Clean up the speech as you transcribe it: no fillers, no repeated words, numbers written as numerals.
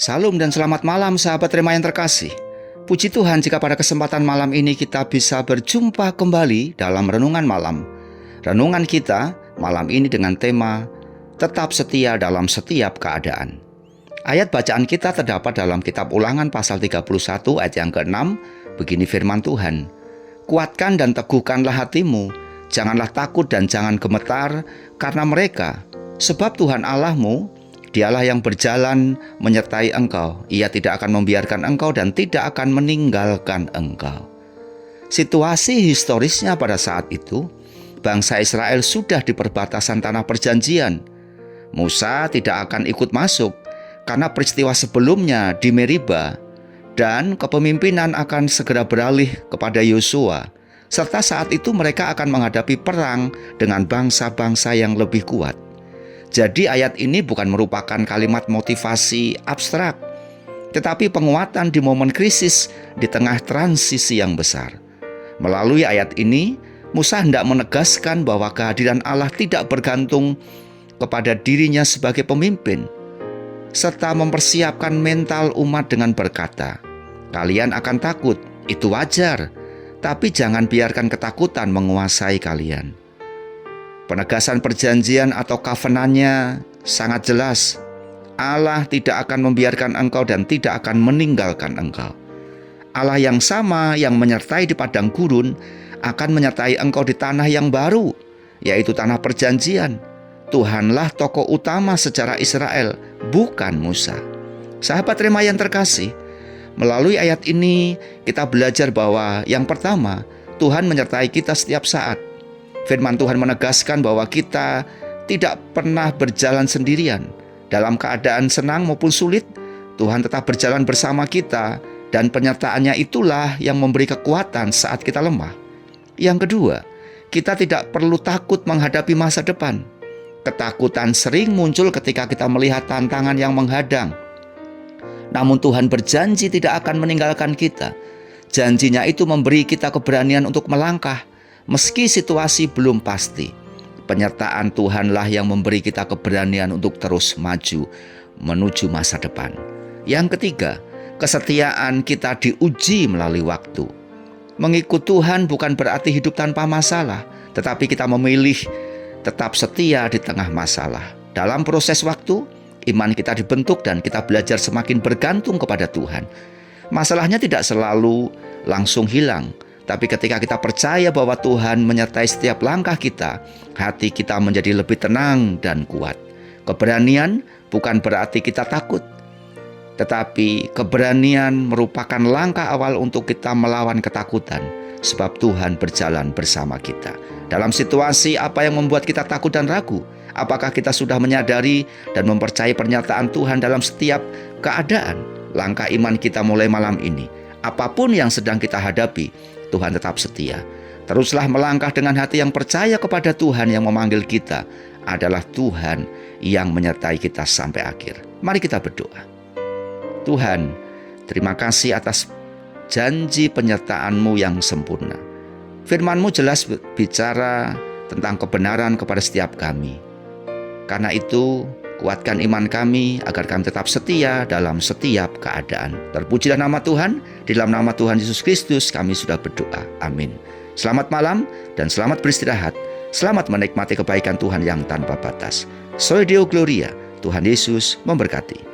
Salam dan selamat malam sahabat Rema yang terkasih. Puji Tuhan jika pada kesempatan malam ini kita bisa berjumpa kembali dalam Renungan Malam. Renungan kita malam ini dengan tema Tetap Setia dalam Setiap Keadaan. Ayat bacaan kita terdapat dalam kitab Ulangan pasal 31 ayat yang ke-6. Begini firman Tuhan, "Kuatkan dan teguhkanlah hatimu, janganlah takut dan jangan gemetar karena mereka, sebab Tuhan Allahmu, Dialah yang berjalan menyertai engkau. Ia tidak akan membiarkan engkau dan tidak akan meninggalkan engkau." Situasi historisnya pada saat itu, bangsa Israel sudah di perbatasan tanah perjanjian. Musa tidak akan ikut masuk karena peristiwa sebelumnya di Meriba, dan kepemimpinan akan segera beralih kepada Yosua. Serta saat itu mereka akan menghadapi perang dengan bangsa-bangsa yang lebih kuat. Jadi ayat ini bukan merupakan kalimat motivasi abstrak, tetapi penguatan di momen krisis di tengah transisi yang besar. Melalui ayat ini, Musa hendak menegaskan bahwa kehadiran Allah tidak bergantung kepada dirinya sebagai pemimpin, serta mempersiapkan mental umat dengan berkata, "Kalian akan takut, itu wajar, tapi jangan biarkan ketakutan menguasai kalian." Penegasan perjanjian atau covenant-nya sangat jelas. Allah tidak akan membiarkan engkau dan tidak akan meninggalkan engkau. Allah yang sama yang menyertai di padang gurun akan menyertai engkau di tanah yang baru, yaitu tanah perjanjian. Tuhanlah tokoh utama sejarah Israel, bukan Musa. Sahabat Rema yang terkasih, melalui ayat ini kita belajar bahwa yang pertama, Tuhan menyertai kita setiap saat. Firman Tuhan menegaskan bahwa kita tidak pernah berjalan sendirian. Dalam keadaan senang maupun sulit, Tuhan tetap berjalan bersama kita, dan penyertaannya itulah yang memberi kekuatan saat kita lemah. Yang kedua, kita tidak perlu takut menghadapi masa depan. Ketakutan sering muncul ketika kita melihat tantangan yang menghadang. Namun Tuhan berjanji tidak akan meninggalkan kita. Janjinya itu memberi kita keberanian untuk melangkah meski situasi belum pasti. Penyertaan Tuhanlah yang memberi kita keberanian untuk terus maju menuju masa depan. Yang ketiga, kesetiaan kita diuji melalui waktu. Mengikut Tuhan bukan berarti hidup tanpa masalah, tetapi kita memilih tetap setia di tengah masalah. Dalam proses waktu, iman kita dibentuk dan kita belajar semakin bergantung kepada Tuhan. Masalahnya tidak selalu langsung hilang, tapi ketika kita percaya bahwa Tuhan menyertai setiap langkah kita, hati kita menjadi lebih tenang dan kuat. Keberanian bukan berarti kita takut, tetapi keberanian merupakan langkah awal untuk kita melawan ketakutan, sebab Tuhan berjalan bersama kita. Dalam situasi apa yang membuat kita takut dan ragu? Apakah kita sudah menyadari dan mempercayai pernyataan Tuhan dalam setiap keadaan? Langkah iman kita mulai malam ini. Apapun yang sedang kita hadapi, Tuhan tetap setia. Teruslah melangkah dengan hati yang percaya kepada Tuhan yang memanggil kita. Adalah Tuhan yang menyertai kita sampai akhir. Mari kita berdoa. Tuhan, terima kasih atas janji penyertaan-Mu yang sempurna. Firman-Mu jelas bicara tentang kebenaran kepada setiap kami. Karena itu, kuatkan iman kami agar kami tetap setia dalam setiap keadaan. Terpujilah nama Tuhan. Di dalam nama Tuhan Yesus Kristus kami sudah berdoa. Amin. Selamat malam dan selamat beristirahat. Selamat menikmati kebaikan Tuhan yang tanpa batas. Soy Deo Gloria. Tuhan Yesus memberkati.